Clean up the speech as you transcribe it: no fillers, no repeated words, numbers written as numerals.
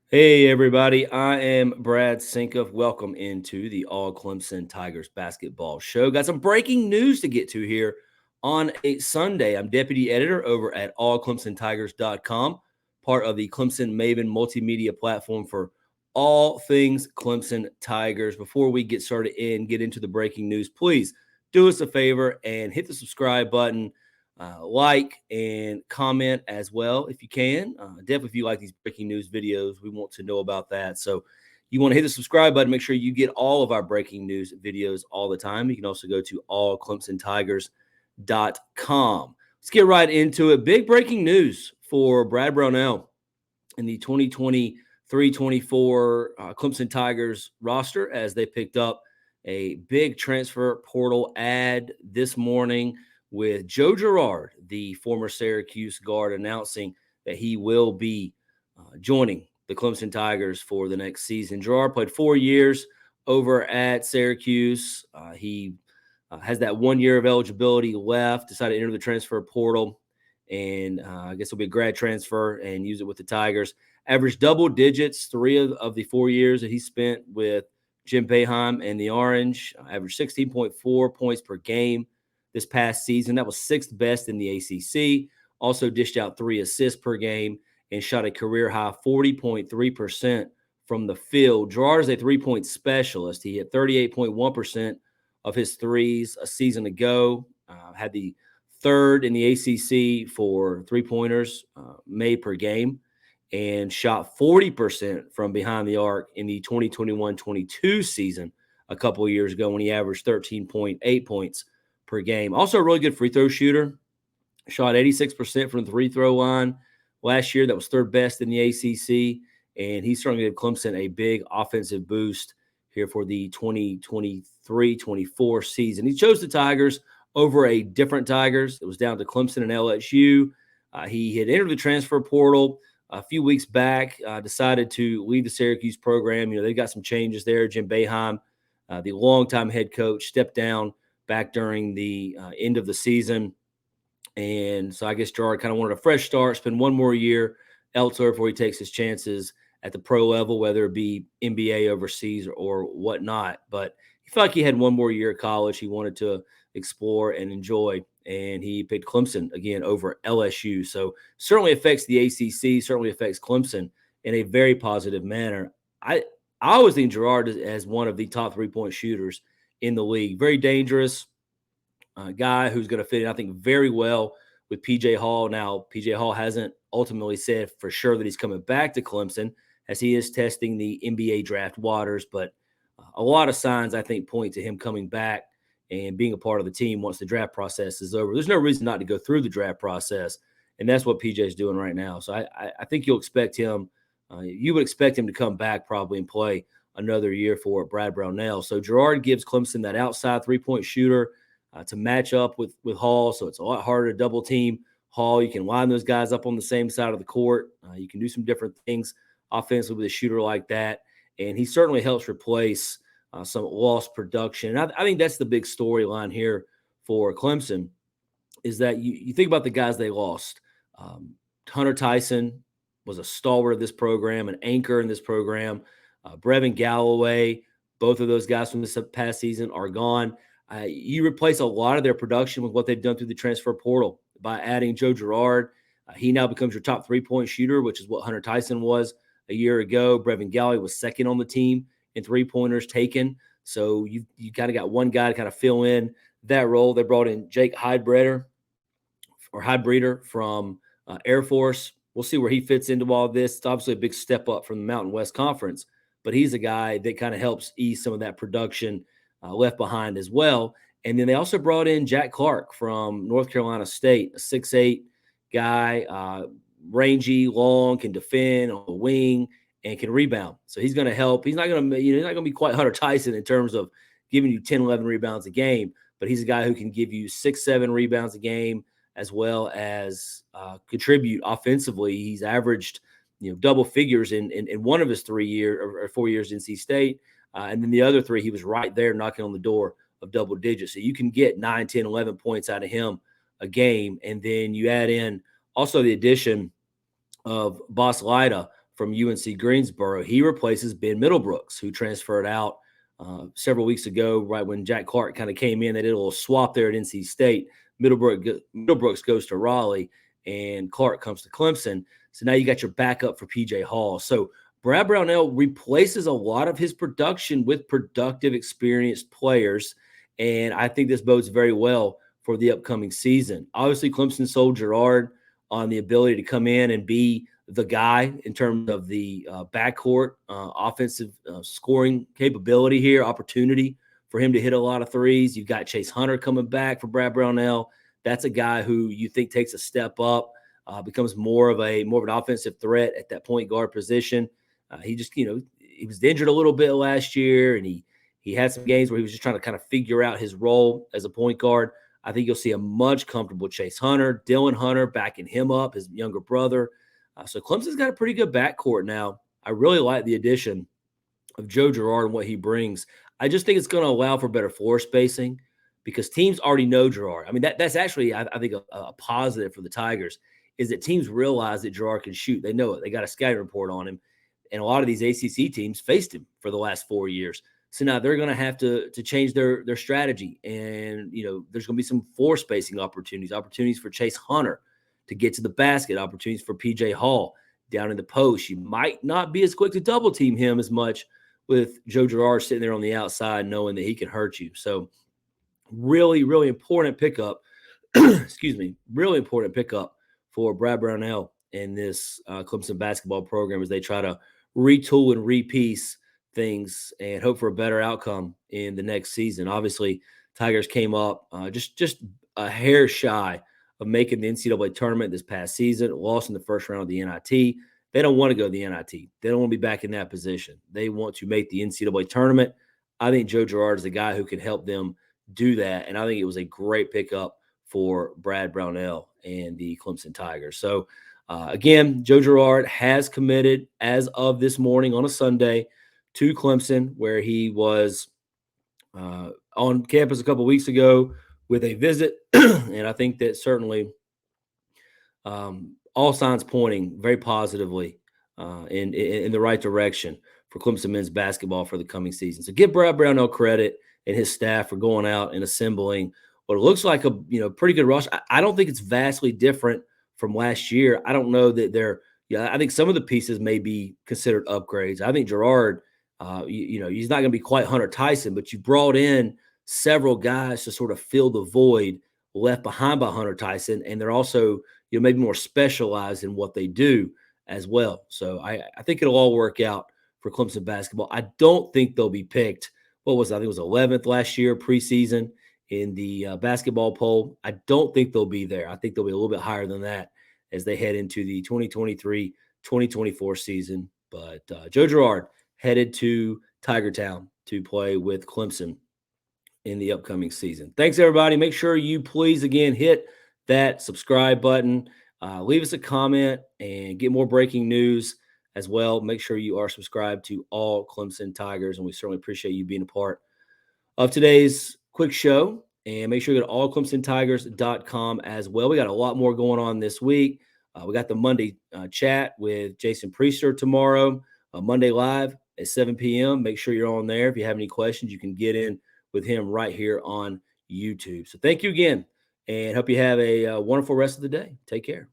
Hey everybody, I am Brad Senkiw. Welcome into the All Clemson Tigers basketball show. Got some breaking news to get to here on a Sunday. I'm deputy editor over at allclemsontigers.com, part of the Clemson Maven multimedia platform for all things Clemson Tigers. Before we get started and get into the breaking news, please do us a favor and hit the subscribe button, like and comment as well if you can. Definitely, if you like these breaking news videos, we want to know about that. So, you want to hit the subscribe button, make sure you get all of our breaking news videos all the time. You can also go to allclemsontigers.com. Let's get right into it. Big breaking news for Brad Brownell in the 2023-24 Clemson Tigers roster as they picked up a big transfer portal ad this morning with Joe Girard, the former Syracuse guard, announcing that he will be joining the Clemson Tigers for the next season. Girard played 4 years over at Syracuse. He has that 1 year of eligibility left, decided to enter the transfer portal, and I guess it'll be a grad transfer and use it with the Tigers. Averaged double digits 3 of the 4 years that he spent with Jim Boeheim and the Orange. Averaged 16.4 points per game this past season. That was sixth best in the ACC. Also dished out 3 assists per game and shot a career high 40.3% from the field. Girard is a three-point specialist. He hit 38.1% of his threes a season ago. Had the third in the ACC for three-pointers made per game, and shot 40% from behind the arc in the 2021-22 season a couple of years ago when he averaged 13.8 points per game. Also a really good free throw shooter. Shot 86% from the free throw line last year. That was third best in the ACC, and he's starting to give Clemson a big offensive boost here for the 2023-24 season. He chose the Tigers over a different Tigers. It was down to Clemson and LSU. He had entered the transfer portal a few weeks back, decided to leave the Syracuse program. You know, they got some changes there. Jim Boeheim, the longtime head coach, stepped down back during the end of the season. And so I guess Girard kind of wanted a fresh start, spend one more year elsewhere before he takes his chances at the pro level, whether it be NBA overseas or whatnot. But he felt like he had one more year at college he wanted to explore and enjoy, and he picked Clemson again over LSU. So certainly affects the ACC, certainly affects Clemson in a very positive manner. I always think Girard as one of the top 3-point shooters in the league. Very dangerous guy who's going to fit in, I think, very well with PJ Hall. Now, PJ Hall hasn't ultimately said for sure that he's coming back to Clemson, as he is testing the NBA draft waters, but a lot of signs, I think, point to him coming back and being a part of the team once the draft process is over. There's no reason not to go through the draft process, and that's what PJ is doing right now. So I think you'll expect him, you would expect him to come back probably and play another year for Brad Brownell. So Girard gives Clemson that outside three-point shooter to match up with Hall, so it's a lot harder to double team Hall. You can line those guys up on the same side of the court. You can do some different things offensively with a shooter like that, and he certainly helps replace some lost production. And I think that's the big storyline here for Clemson, is that you think about the guys they lost. Hunter Tyson was a stalwart of this program, an anchor in this program. Brevin Galloway, both of those guys from this past season are gone. You replace a lot of their production with what they've done through the transfer portal by adding Joe Girard. He now becomes your top 3-point shooter, which is what Hunter Tyson was a year ago. Brevin Galloway was second on the team in three-pointers taken. So you kind of got one guy to kind of fill in that role. They brought in Jake Heidbreder from Air Force. We'll see where he fits into all this. It's obviously a big step up from the Mountain West Conference, but he's a guy that kind of helps ease some of that production left behind as well. And then they also brought in Jack Clark from North Carolina State, a 6'8" guy, rangy, long, can defend on the wing, and can rebound. So he's going to help. He's not going to be quite Hunter Tyson in terms of giving you 10, 11 rebounds a game, but he's a guy who can give you 6, 7 rebounds a game, as well as contribute offensively. He's averaged double figures in one of his 3 years or 4 years in NC State. And then the other 3, he was right there knocking on the door of double digits. So you can get 9, 10, 11 points out of him a game. And then you add in also the addition of Boss Lida from UNC Greensboro. He replaces Ben Middlebrooks, who transferred out several weeks ago, right when Jack Clark kind of came in. They did a little swap there at NC State. Middlebrooks goes to Raleigh, and Clark comes to Clemson. So now you got your backup for PJ Hall. So Brad Brownell replaces a lot of his production with productive, experienced players, and I think this bodes very well for the upcoming season. Obviously, Clemson sold Girard on the ability to come in and be the guy in terms of the backcourt offensive scoring capability here, opportunity for him to hit a lot of threes. You've got Chase Hunter coming back for Brad Brownell. That's a guy who you think takes a step up, becomes more of an offensive threat at that point guard position. He just, he was injured a little bit last year, and he had some games where he was just trying to kind of figure out his role as a point guard. I think you'll see a much comfortable Chase Hunter, Dylan Hunter backing him up, his younger brother. So Clemson's got a pretty good backcourt now. I really like the addition of Joe Girard and what he brings. I just think it's going to allow for better floor spacing because teams already know Girard. I mean, that's actually, I think, a positive for the Tigers is that teams realize that Girard can shoot. They know it. They got a scouting report on him. And a lot of these ACC teams faced him for the last 4 years. So now they're going to have to change their strategy. And, there's going to be some floor spacing opportunities for Chase Hunter to get to the basket, opportunities for PJ Hall down in the post. You might not be as quick to double team him as much with Joe Girard sitting there on the outside knowing that he can hurt you. So really, really important pickup. Excuse me. Really important pickup for Brad Brownell in this Clemson basketball program as they try to retool and repiece things and hope for a better outcome in the next season. Obviously, Tigers came up just a hair shy of making the NCAA tournament this past season, lost in the first round of the NIT. They don't want to go to the NIT. They don't want to be back in that position. They want to make the NCAA tournament. I think Joe Girard is the guy who can help them do that, and I think it was a great pickup for Brad Brownell and the Clemson Tigers. So, again, Joe Girard has committed as of this morning on a Sunday to Clemson, where he was on campus a couple of weeks ago with a visit. And I think that certainly all signs pointing very positively in the right direction for Clemson men's basketball for the coming season. So give Brad Brownell credit and his staff for going out and assembling what looks like a pretty good rush. I don't think it's vastly different from last year. I don't know that I think some of the pieces may be considered upgrades. I think Girard, he's not going to be quite Hunter Tyson, but you brought in several guys to sort of fill the void left behind by Hunter Tyson, and they're also maybe more specialized in what they do as well. So I think it'll all work out for Clemson basketball. I don't think they'll be picked. I think it was 11th last year preseason in the basketball poll. I don't think they'll be there. I think they'll be a little bit higher than that as they head into the 2023-2024 season. But Joe Girard headed to Tiger Town to play with Clemson in the upcoming season. Thanks, everybody. Make sure you please, again, hit that subscribe button. Leave us a comment and get more breaking news as well. Make sure you are subscribed to all Clemson Tigers, and we certainly appreciate you being a part of today's quick show. And make sure you go to allclemsontigers.com as well. We got a lot more going on this week. We got the Monday chat with Jason Priester tomorrow, Monday live at 7 p.m. Make sure you're on there. If you have any questions, you can get in with him right here on YouTube. So thank you again, and hope you have a wonderful rest of the day. Take care.